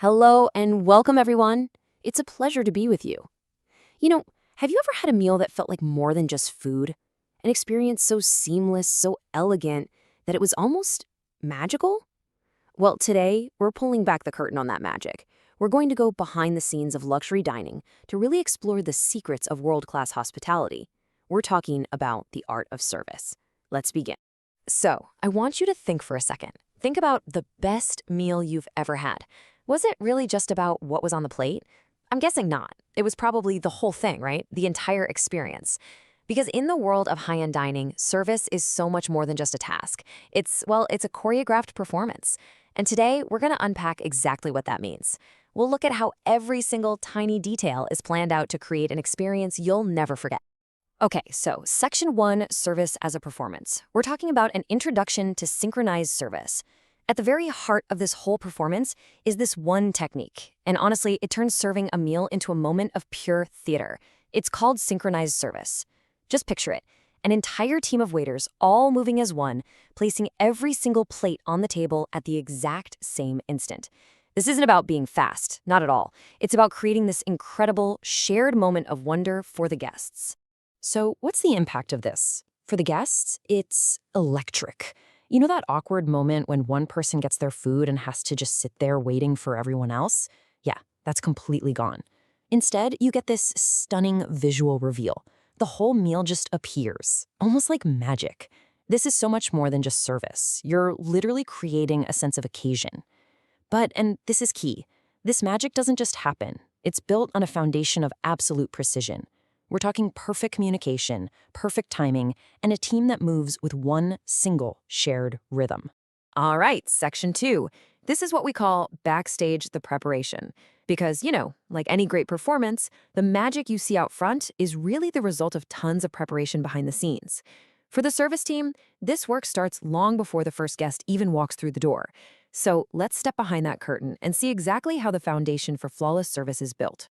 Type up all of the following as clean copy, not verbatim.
Hello and welcome, everyone. It's a pleasure to be with you. You know, have you ever had a meal that felt like more than just food? An experience so seamless, so elegant, that it was almost magical? Well, today, we're pulling back the curtain on that magic. We're going to go behind the scenes of luxury dining to really explore the secrets of world-class hospitality. We're talking about the art of service. Let's begin. So, I want you to think for a second. Think about the best meal you've ever had. Was it really just about what was on the plate? I'm guessing not. It was probably the whole thing, right? The entire experience. Because in the world of high-end dining, service is so much more than just a task. It's a choreographed performance. And today, we're going to unpack exactly what that means. We'll look at how every single tiny detail is planned out to create an experience you'll never forget. Okay, so Section 1, Service as a Performance. We're talking about an introduction to synchronized service. At the very heart of this whole performance is this one technique, and honestly, it turns serving a meal into a moment of pure theater. It's called synchronized service. Just picture it, an entire team of waiters all moving as one, placing every single plate on the table at the exact same instant. This isn't about being fast, not at all. It's about creating this incredible, shared moment of wonder for the guests. So what's the impact of this? For the guests, it's electric. You know that awkward moment when one person gets their food and has to just sit there waiting for everyone else? Yeah, that's completely gone. Instead, you get this stunning visual reveal. The whole meal just appears, almost like magic. This is so much more than just service. You're literally creating a sense of occasion. But, and this is key, this magic doesn't just happen. It's built on a foundation of absolute precision. We're talking perfect communication, perfect timing, and a team that moves with one single shared rhythm. All right, Section 2. This is what we call backstage the preparation. Because, like any great performance, the magic you see out front is really the result of tons of preparation behind the scenes. For the service team, this work starts long before the first guest even walks through the door. So let's step behind that curtain and see exactly how the foundation for flawless service is built.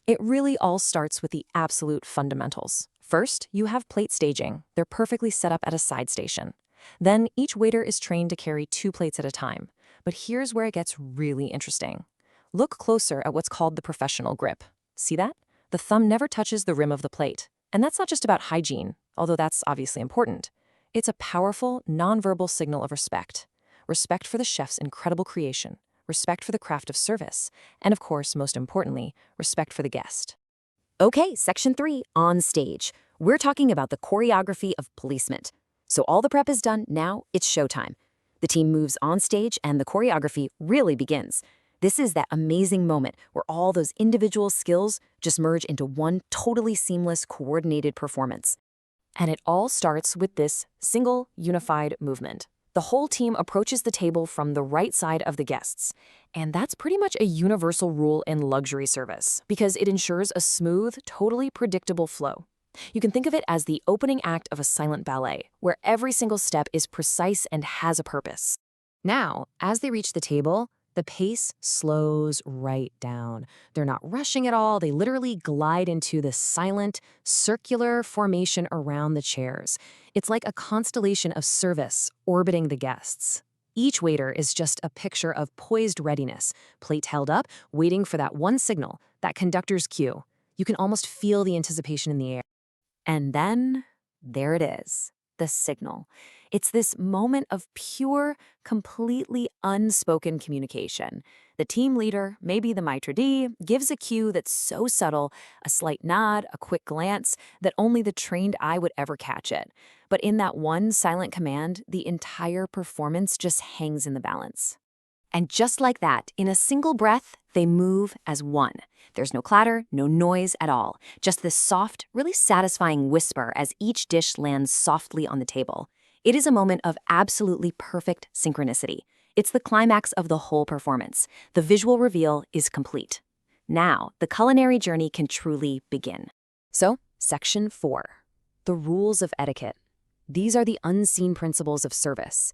It really all starts with the absolute fundamentals. First, you have plate staging. They're perfectly set up at a side station. Then, each waiter is trained to carry 2 plates at a time. But here's where it gets really interesting. Look closer at what's called the professional grip. See that? The thumb never touches the rim of the plate. And that's not just about hygiene, although that's obviously important. It's a powerful, nonverbal signal of respect. Respect for the chef's incredible creation. Respect for the craft of service, and of course, most importantly, respect for the guest. Okay, Section 3, on stage. We're talking about the choreography of placement. So all the prep is done, now it's showtime. The team moves on stage and the choreography really begins. This is that amazing moment where all those individual skills just merge into one totally seamless, coordinated performance. And it all starts with this single, unified movement. The whole team approaches the table from the right side of the guests. And that's pretty much a universal rule in luxury service because it ensures a smooth, totally predictable flow. You can think of it as the opening act of a silent ballet, where every single step is precise and has a purpose. Now, as they reach the table, the pace slows right down. They're not rushing at all. They literally glide into this silent, circular formation around the chairs. It's like a constellation of service orbiting the guests. Each waiter is just a picture of poised readiness, plate held up, waiting for that one signal, that conductor's cue. You can almost feel the anticipation in the air. And then, there it is, the signal. It's this moment of pure, completely unspoken communication. The team leader, maybe the maitre d', gives a cue that's so subtle, a slight nod, a quick glance, that only the trained eye would ever catch it. But in that one silent command, the entire performance just hangs in the balance. And just like that, in a single breath, they move as one. There's no clatter, no noise at all. Just this soft, really satisfying whisper as each dish lands softly on the table. It is a moment of absolutely perfect synchronicity. It's the climax of the whole performance. The visual reveal is complete. Now, the culinary journey can truly begin. So, Section 4. The rules of etiquette. These are the unseen principles of service.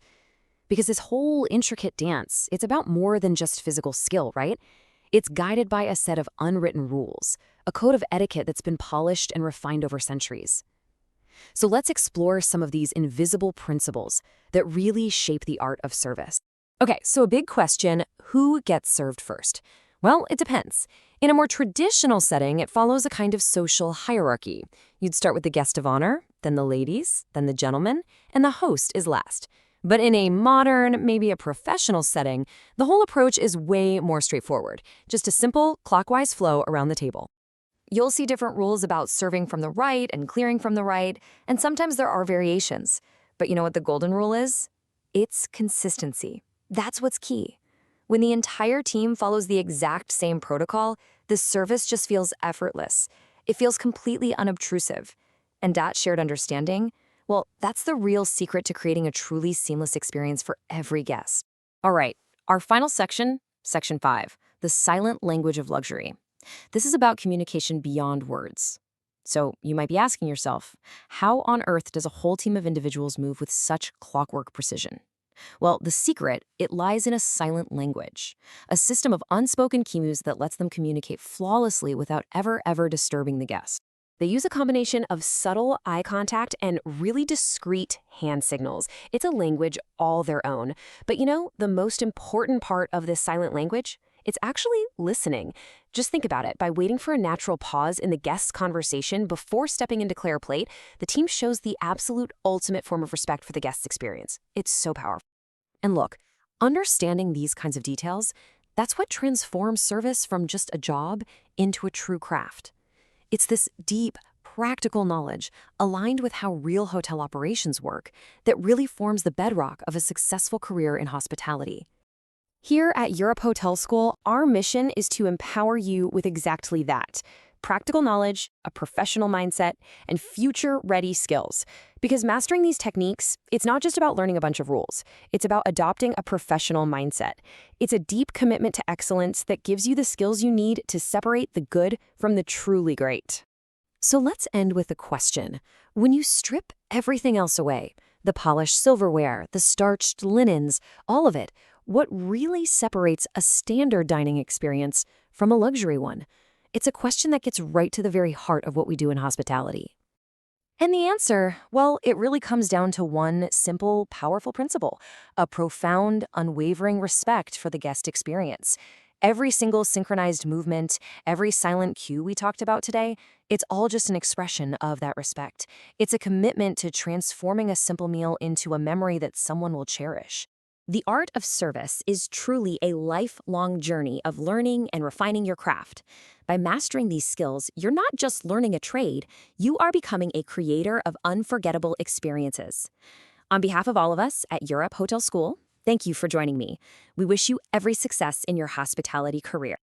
Because this whole intricate dance, it's about more than just physical skill, right? It's guided by a set of unwritten rules, a code of etiquette that's been polished and refined over centuries. So let's explore some of these invisible principles that really shape the art of service. Okay, so a big question, who gets served first? Well, it depends. In a more traditional setting, it follows a kind of social hierarchy. You'd start with the guest of honor, then the ladies, then the gentlemen, and the host is last. But in a modern, maybe a professional setting, the whole approach is way more straightforward. Just a simple, clockwise flow around the table. You'll see different rules about serving from the right and clearing from the right, and sometimes there are variations. But you know what the golden rule is? It's consistency. That's what's key. When the entire team follows the exact same protocol, the service just feels effortless. It feels completely unobtrusive. And that shared understanding, well, that's the real secret to creating a truly seamless experience for every guest. All right, our final section, Section 5, the silent language of luxury. This is about communication beyond words. So you might be asking yourself, how on earth does a whole team of individuals move with such clockwork precision? Well, the secret, it lies in a silent language, a system of unspoken cues that lets them communicate flawlessly without ever disturbing the guest. They use a combination of subtle eye contact and really discreet hand signals. It's a language all their own. But you know, the most important part of this silent language? It's actually listening. Just think about it. By waiting for a natural pause in the guest's conversation before stepping in to clear a plate, the team shows the absolute ultimate form of respect for the guest's experience. It's so powerful. And look, understanding these kinds of details, that's what transforms service from just a job into a true craft. It's this deep, practical knowledge aligned with how real hotel operations work that really forms the bedrock of a successful career in hospitality. Here at Europe Hotel School, our mission is to empower you with exactly that: practical knowledge, a professional mindset, and future-ready skills. Because mastering these techniques, it's not just about learning a bunch of rules. It's about adopting a professional mindset. It's a deep commitment to excellence that gives you the skills you need to separate the good from the truly great. So let's end with a question. When you strip everything else away, the polished silverware, the starched linens, all of it, what really separates a standard dining experience from a luxury one? It's a question that gets right to the very heart of what we do in hospitality. And the answer, well, it really comes down to one simple, powerful principle: a profound, unwavering respect for the guest experience. Every single synchronized movement, every silent cue we talked about today, it's all just an expression of that respect. It's a commitment to transforming a simple meal into a memory that someone will cherish. The art of service is truly a lifelong journey of learning and refining your craft. By mastering these skills, you're not just learning a trade, you are becoming a creator of unforgettable experiences. On behalf of all of us at Europe Hotel School, thank you for joining me. We wish you every success in your hospitality career.